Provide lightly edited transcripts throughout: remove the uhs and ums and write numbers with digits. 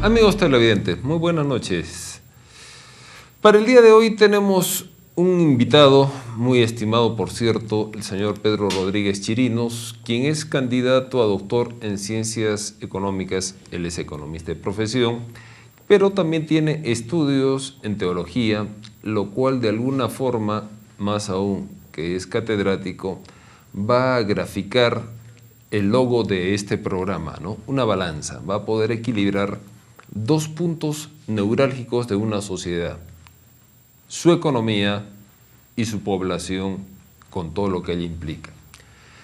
Amigos televidentes, muy buenas noches. Para el día de hoy tenemos un invitado muy estimado, por cierto, el señor Pedro Rodríguez Chirinos, quien es candidato a doctor en Ciencias Económicas. Él es economista de profesión, pero también tiene estudios en teología, lo cual de alguna forma, más aún que es catedrático, va a graficar el logo de este programa, ¿no? Una balanza, va a poder equilibrar dos puntos neurálgicos de una sociedad: su economía y su población, con todo lo que ello implica.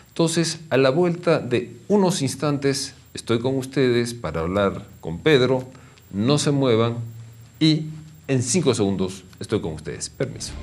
Entonces, a la vuelta de unos instantes, estoy con ustedes para hablar con Pedro. No se muevan y en 5 segundos estoy con ustedes. Permiso.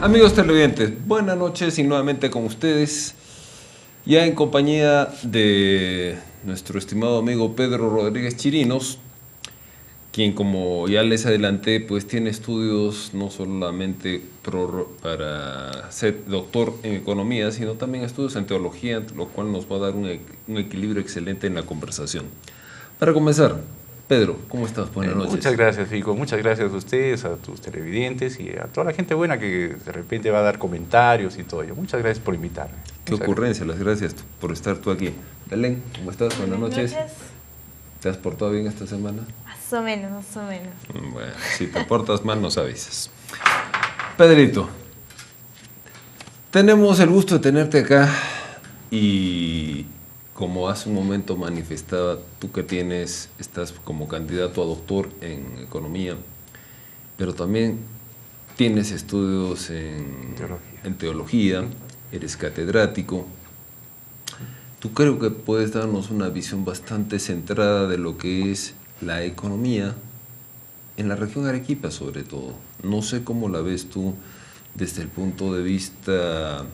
Amigos televidentes, buenas noches y nuevamente con ustedes, ya en compañía de nuestro estimado amigo Pedro Rodríguez Chirinos, quien, como ya les adelanté, pues tiene estudios no solamente para ser doctor en economía, sino también estudios en teología, lo cual nos va a dar un equilibrio excelente en la conversación. Para comenzar, Pedro, ¿cómo estás? Buenas noches. Muchas gracias, Fico. Muchas gracias a ustedes, a tus televidentes y a toda la gente buena que de repente va a dar comentarios y todo ello. Muchas gracias por invitarme. Qué ocurrencia, las gracias por estar tú aquí. Belén, ¿cómo estás? Buenas noches. ¿Te has portado bien esta semana? Más o menos, más o menos. Bueno, si te portas mal nos avisas. Pedrito, tenemos el gusto de tenerte acá y, como hace un momento manifestaba, tú que estás como candidato a doctor en economía, pero también tienes estudios en teología, eres catedrático. Tú creo que puedes darnos una visión bastante centrada de lo que es la economía en la región Arequipa, sobre todo. No sé cómo la ves tú desde el punto de vista,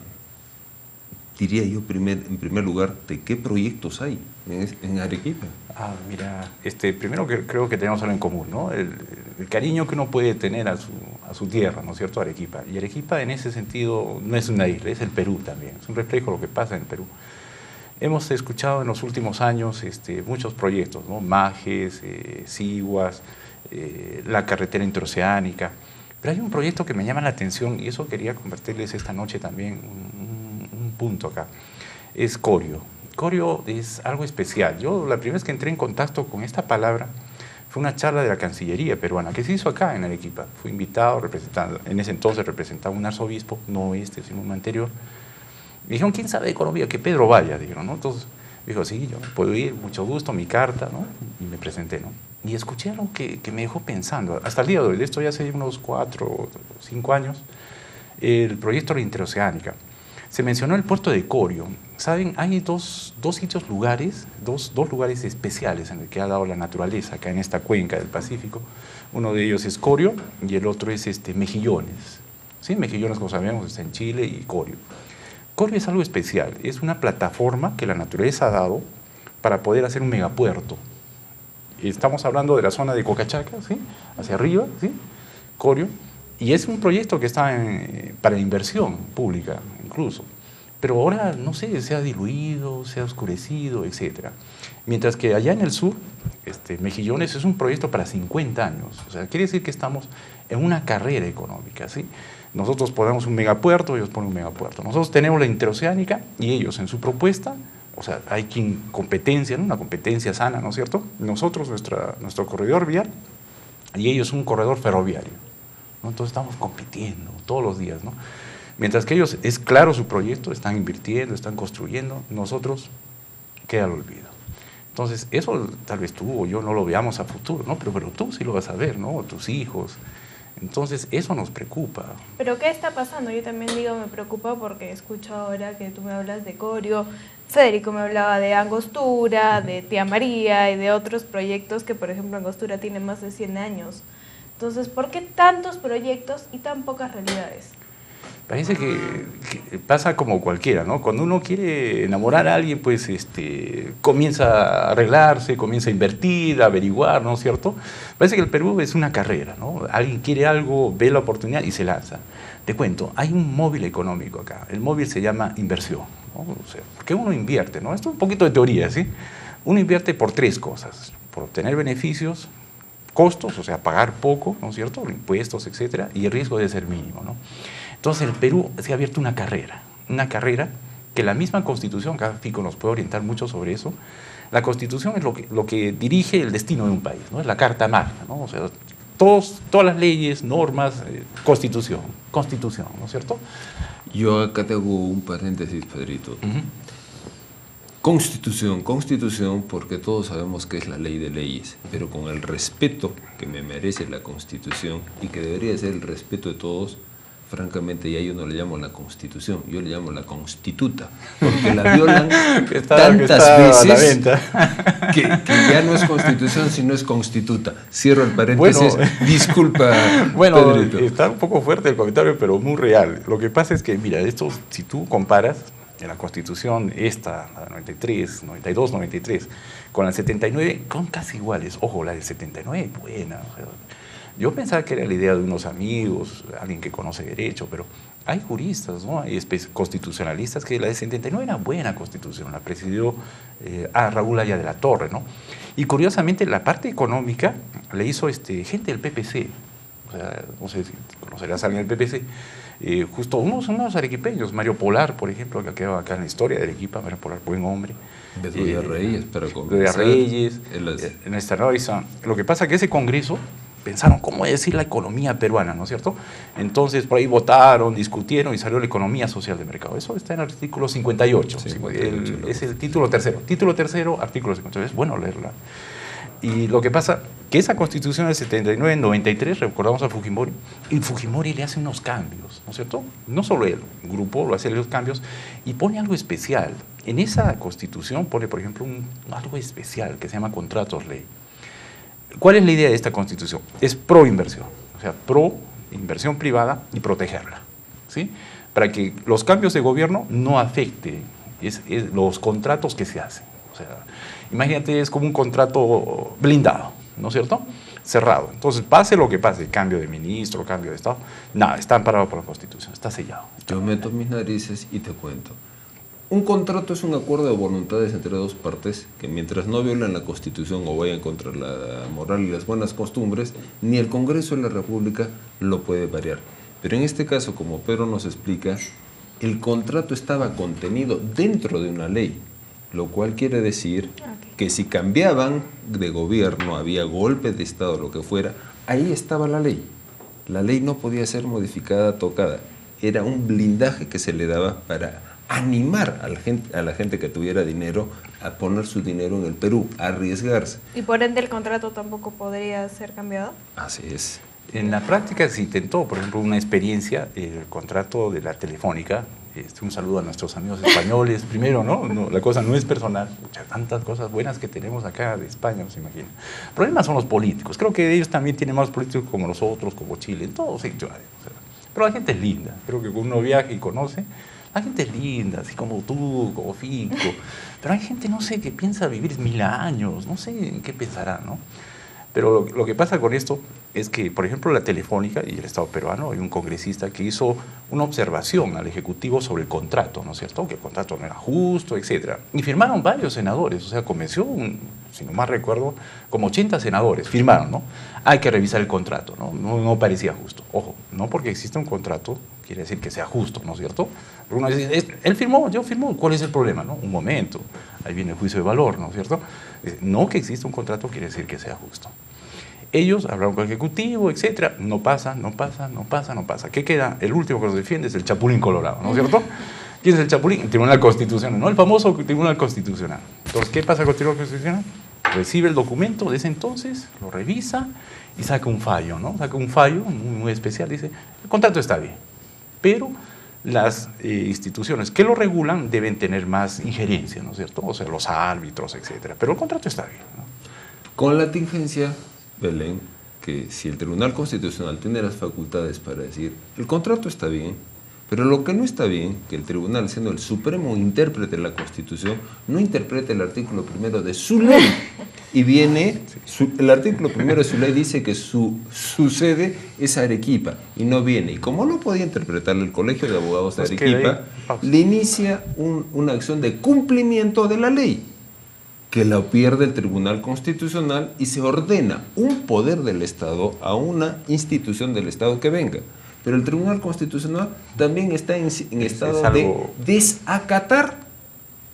diría yo, en primer lugar, de qué proyectos hay en Arequipa. Mira, primero que creo que tenemos algo en común, ¿no? El cariño que uno puede tener a su tierra, ¿no es cierto? Arequipa. Y Arequipa, en ese sentido, no es una isla, es el Perú también. Es un reflejo de lo que pasa en el Perú. Hemos escuchado en los últimos años muchos proyectos, ¿no? Majes, Siguas, la carretera interoceánica. Pero hay un proyecto que me llama la atención y eso quería compartirles esta noche también, un punto acá. Es Corio. Corio es algo especial. Yo la primera vez que entré en contacto con esta palabra fue una charla de la Cancillería peruana que se hizo acá en Arequipa. Fui invitado, en ese entonces representaba un arzobispo, no sino uno anterior. Me dijeron, ¿quién sabe de economía? Que Pedro vaya, dijeron, ¿no? Entonces, dijo, sí, yo puedo ir, mucho gusto, mi carta, ¿no? Y me presenté, ¿no? Y escuché algo que me dejó pensando, hasta el día de hoy, de esto ya hace unos 4 o 5 años, el proyecto de la interoceánica. Se mencionó el puerto de Corio. ¿Saben? Hay dos lugares especiales en el que ha dado la naturaleza acá en esta cuenca del Pacífico. Uno de ellos es Corio y el otro es Mejillones. ¿Sí? Mejillones, como sabemos, está en Chile, y Corio. Corio es algo especial, es una plataforma que la naturaleza ha dado para poder hacer un megapuerto. Estamos hablando de la zona de Cocachaca, ¿sí? Hacia arriba, ¿sí? Corio, y es un proyecto que está para inversión pública incluso, pero ahora, no sé, se ha diluido, se ha oscurecido, etc. Mientras que allá en el sur, Mejillones es un proyecto para 50 años, o sea, quiere decir que estamos en una carrera económica, ¿sí? Nosotros ponemos un megapuerto, ellos ponen un megapuerto. Nosotros tenemos la interoceánica y ellos en su propuesta, o sea, hay competencia, ¿no? Una competencia sana, ¿no es cierto? Nosotros, nuestro corredor vial y ellos un corredor ferroviario, ¿no? Entonces estamos compitiendo todos los días, ¿no? Mientras que ellos, es claro su proyecto, están invirtiendo, están construyendo, nosotros queda al olvido. Entonces, eso tal vez tú o yo no lo veamos a futuro, ¿no? Pero tú sí lo vas a ver, ¿no? Tus hijos. Entonces, eso nos preocupa. Pero ¿qué está pasando? Yo también digo, me preocupa porque escucho ahora que tú me hablas de Corio, Federico me hablaba de Angostura, de Tía María y de otros proyectos que, por ejemplo, Angostura tiene más de 100 años. Entonces, ¿por qué tantos proyectos y tan pocas realidades? Parece que pasa como cualquiera, ¿no? Cuando uno quiere enamorar a alguien, pues comienza a arreglarse, comienza a invertir, a averiguar, ¿no es cierto? Parece que el Perú es una carrera, ¿no? Alguien quiere algo, ve la oportunidad y se lanza. Te cuento, hay un móvil económico acá. El móvil se llama inversión, ¿no? O sea, porque uno invierte, ¿no? Esto es un poquito de teoría, ¿sí? Uno invierte por 3 cosas: por obtener beneficios, costos, o sea, pagar poco, ¿no es cierto?, impuestos, etcétera, y el riesgo debe ser mínimo, ¿no? Entonces, el Perú se ha abierto una carrera que la misma Constitución, cada Fico nos puede orientar mucho sobre eso. La Constitución es lo que dirige el destino de un país, ¿no? Es la Carta Magna, ¿no? O sea, todas las leyes, normas, Constitución, ¿no es cierto? Yo acá te hago un paréntesis, Pedrito. Constitución, porque todos sabemos que es la ley de leyes, pero con el respeto que me merece la Constitución y que debería ser el respeto de todos, francamente ya yo no le llamo la Constitución, yo le llamo la Constituta, porque la violan tantas veces que ya no es Constitución, sino es Constituta. Cierro el paréntesis, bueno, disculpa, bueno, Pedrito. Está un poco fuerte el comentario, pero muy real. Lo que pasa es que, mira, esto, si tú comparas en la Constitución, la 93, 92, 93, con la 79, son casi iguales. Ojo, la del 79 es buena. O sea, yo pensaba que era la idea de unos amigos, alguien que conoce derecho, pero hay juristas, ¿no? Hay constitucionalistas que la del 79 era buena constitución, la presidió a Raúl Aya de la Torre, ¿no? Y curiosamente la parte económica le hizo gente del PPC, o sea, no sé si conocerás a alguien del PPC, justo unos arequipeños, Mario Polar, por ejemplo, que ha quedado acá en la historia de Arequipa, Mario Polar, buen hombre. Bedoya Reyes, para comenzar. Bedoya Reyes, Néstor Loaiza. Lo que pasa es que ese congreso pensaron cómo decir la economía peruana, ¿no es cierto? Entonces por ahí votaron, discutieron y salió la economía social de mercado. Eso está en el artículo 58. Es el título tercero. Título tercero, artículo 58. Es bueno leerla. Y lo que pasa, que esa constitución del 79, 93, recordamos a Fujimori, y Fujimori le hace unos cambios, ¿no es cierto? No solo él, un grupo lo hace los cambios y pone algo especial. En esa constitución pone, por ejemplo, algo especial que se llama contratos ley. ¿Cuál es la idea de esta constitución? Es pro inversión, o sea, pro inversión privada y protegerla, ¿sí? Para que los cambios de gobierno no afecten los contratos que se hacen. O sea, imagínate, es como un contrato blindado, ¿no es cierto? Cerrado. Entonces, pase lo que pase, cambio de ministro, cambio de Estado, nada, está amparado por la Constitución, está sellado. Yo meto mis narices y te cuento. Un contrato es un acuerdo de voluntades entre dos partes que mientras no violen la Constitución o vayan contra la moral y las buenas costumbres, ni el Congreso de la República lo puede variar. Pero en este caso, como Pedro nos explica, el contrato estaba contenido dentro de una ley, lo cual quiere decir que si cambiaban de gobierno, había golpe de Estado, lo que fuera, ahí estaba la ley. La ley no podía ser modificada, tocada. Era un blindaje que se le daba para animar a la gente que tuviera dinero a poner su dinero en el Perú, a arriesgarse. ¿Y por ende el contrato tampoco podría ser cambiado? Así es. En la práctica se intentó, por ejemplo, una experiencia, el contrato de la Telefónica. Un saludo a nuestros amigos españoles. Primero, ¿no? La cosa no es personal. Tantas cosas buenas que tenemos acá de España, no se imagina. El problema son los políticos. Creo que ellos también tienen más políticos como nosotros, como Chile, en todos sitios. Pero la gente es linda. Creo que cuando uno viaja y conoce, la gente es linda, así como tú, como Fico. Pero hay gente, no sé, que piensa vivir 1000 años. No sé en qué pensará, ¿no? Pero lo que pasa con esto es que, por ejemplo, la Telefónica y el Estado peruano, hay un congresista que hizo una observación al Ejecutivo sobre el contrato, ¿no es cierto? Que el contrato no era justo, etc. Y firmaron varios senadores, o sea, convenció, si no mal recuerdo, como 80 senadores, firmaron, ¿no? Hay que revisar el contrato, ¿no? No parecía justo. Ojo, no porque exista un contrato quiere decir que sea justo, ¿no es cierto? Uno dice, él firmó, yo firmó, ¿cuál es el problema, no? Un momento, ahí viene el juicio de valor, ¿no es cierto? No que exista un contrato quiere decir que sea justo. Ellos hablaron con el Ejecutivo, etcétera, no pasa. ¿Qué queda? El último que nos defiende es el Chapulín Colorado, ¿no es cierto? ¿Quién es el Chapulín? El Tribunal Constitucional, ¿no? El famoso Tribunal Constitucional. Entonces, ¿qué pasa con el Tribunal Constitucional? recibe el documento de ese entonces, lo revisa y saca un fallo, ¿no? Saca un fallo muy especial, dice, el contrato está bien, pero las instituciones que lo regulan deben tener más injerencia, ¿no es cierto? O sea, los árbitros, etcétera. Pero el contrato está bien, ¿no? Con la tingencia, Belén, que si el Tribunal Constitucional tiene las facultades para decir, el contrato está bien, pero lo que no está bien, que el tribunal, siendo el supremo intérprete de la Constitución, no interprete el artículo primero de su ley. Y viene, el artículo primero de su ley dice que su sede es Arequipa, y no viene. Y como no podía interpretar el Colegio de Abogados de Arequipa, le inicia una acción de cumplimiento de la ley, que la pierde el Tribunal Constitucional y se ordena un poder del Estado a una institución del Estado que venga. Pero el Tribunal Constitucional también está en estado de desacatar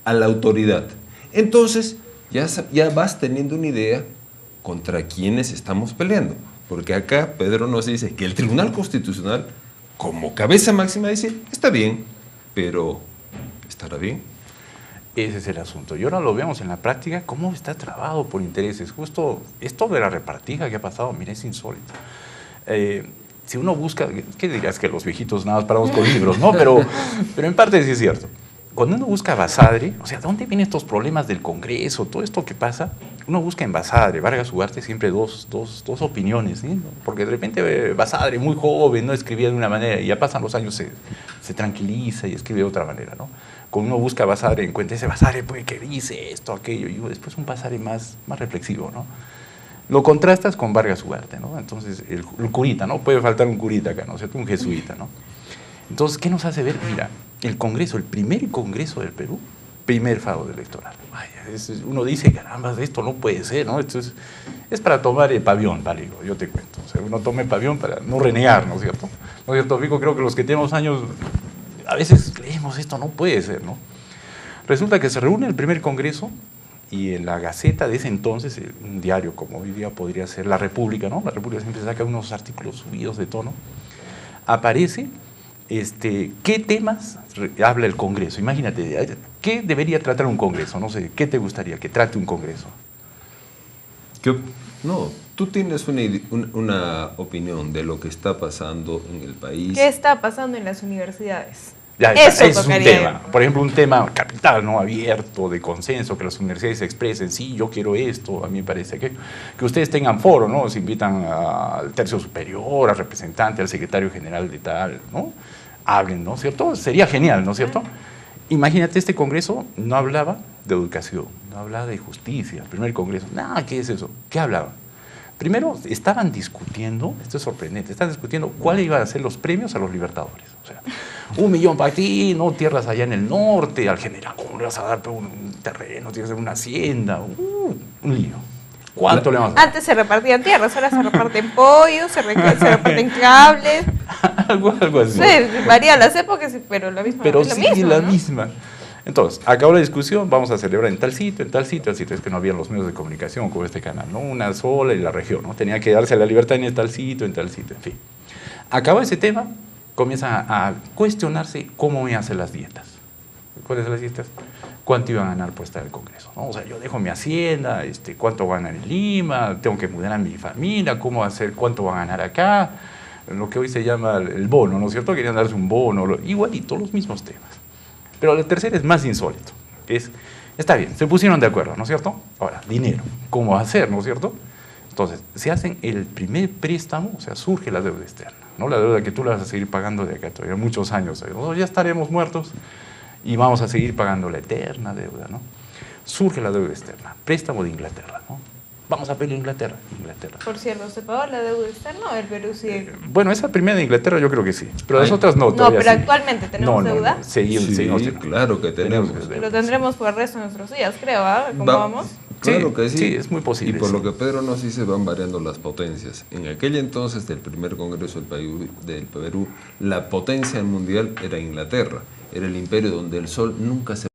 a la autoridad. Entonces, ya vas teniendo una idea contra quienes estamos peleando. Porque acá Pedro nos dice que el Tribunal Constitucional, como cabeza máxima, dice, está bien, pero ¿estará bien? Ese es el asunto. Y ahora lo vemos en la práctica, cómo está trabado por intereses. Justo esto de la repartija que ha pasado, mira, es insólito. Si uno busca, ¿qué dirías que los viejitos nada más paramos con libros? ¿No? Pero en parte sí es cierto. Cuando uno busca Basadre, o sea, ¿dónde vienen estos problemas del Congreso? Todo esto que pasa, uno busca en Basadre, Vargas Ugarte, siempre dos opiniones, ¿sí? Porque de repente Basadre, muy joven, no escribía de una manera, y ya pasan los años, se tranquiliza y escribe de otra manera, ¿no? Cuando uno busca Basadre, encuentra ese Basadre pues, que dice esto, aquello, y después un Basadre más reflexivo, ¿no? Lo contrastas con Vargas Ugarte, ¿no? Entonces, el curita, ¿no? Puede faltar un curita acá, ¿no? O sea, un jesuita, ¿no? Entonces, ¿qué nos hace ver? Mira, el Congreso, el primer Congreso del Perú, primer fraude electoral. Vaya, uno dice, caramba, esto no puede ser, ¿no? Esto es para tomar el pavión, vale, yo te cuento. O sea, uno toma el pavión para no renegar, ¿no es cierto? ¿No es cierto, Vico? Creo que los que tenemos años, a veces leemos esto, no puede ser, ¿no? Resulta que se reúne el primer Congreso y en la Gaceta de ese entonces, un diario como hoy día podría ser La República, ¿no? La República siempre saca unos artículos subidos de tono. Aparece qué temas habla el Congreso. Imagínate, ¿qué debería tratar un Congreso? No sé, ¿qué te gustaría que trate un Congreso? No, tú tienes una opinión de lo que está pasando en el país. ¿Qué está pasando en las universidades? Ya, eso es un tema, por ejemplo, un tema capital, ¿no? Abierto, de consenso, que las universidades se expresen, sí, yo quiero esto, a mí me parece que ustedes tengan foro, ¿no? Se invitan al tercio superior, al representante, al secretario general de tal, ¿no? Hablen, ¿no? ¿Cierto? Sería genial, ¿no es cierto? Imagínate, este Congreso no hablaba de educación, no hablaba de justicia, el primer Congreso, nada, ¿qué es eso? ¿Qué hablaban? Primero, estaban discutiendo, esto es sorprendente, estaban discutiendo cuáles iban a ser los premios a los libertadores. O sea, 1 millón para ti, no tierras allá en el norte, al general, ¿cómo le vas a dar un terreno? Tienes una hacienda, un lío. ¿Cuánto le vamos a dar? Antes se repartían tierras, ahora se reparten pollos, se reparten cables. algo así. Sí, varía las épocas, pero la misma. Pero es sí, mismo, la ¿no? misma. Entonces, acabó la discusión, vamos a celebrar en tal sitio, en tal sitio, es que no había los medios de comunicación como este canal, ¿no? Una sola y la región, ¿no? Tenía que darse la libertad en tal sitio, en fin. Acaba ese tema, comienza a cuestionarse cómo voy a hacer las dietas. ¿Cuáles son las dietas? ¿Cuánto iban a ganar por estar en el Congreso? ¿No? O sea, yo dejo mi hacienda, cuánto voy a ganar en Lima, tengo que mudar a mi familia, cómo hacer, cuánto va a ganar acá, lo que hoy se llama el bono, ¿no es cierto? Querían darse un bono, igualito, los mismos temas. Pero el tercero es más insólito, está bien, se pusieron de acuerdo, ¿no es cierto? Ahora, dinero, ¿cómo hacer, no es cierto? Entonces, se hacen el primer préstamo, o sea, surge la deuda externa, ¿no? La deuda que tú la vas a seguir pagando de acá todavía muchos años, ya estaremos muertos y vamos a seguir pagando la eterna deuda, ¿no? Surge la deuda externa, préstamo de Inglaterra, ¿no? Vamos a pedir Inglaterra. Por cierto, ¿se pagó la deuda externa o el Perú sigue? Bueno, esa primera de Inglaterra yo creo que sí, pero las otras no. No, pero sí. actualmente tenemos deuda. No, seguimos. Claro que tenemos. Lo tendremos por el resto de nuestros días, creo, ¿ah? ¿Cómo vamos? Claro que sí. Sí, es muy posible. Y por lo que Pedro nos dice, van variando las potencias. En aquel entonces del primer Congreso del Perú, la potencia mundial era Inglaterra. Era el imperio donde el sol nunca se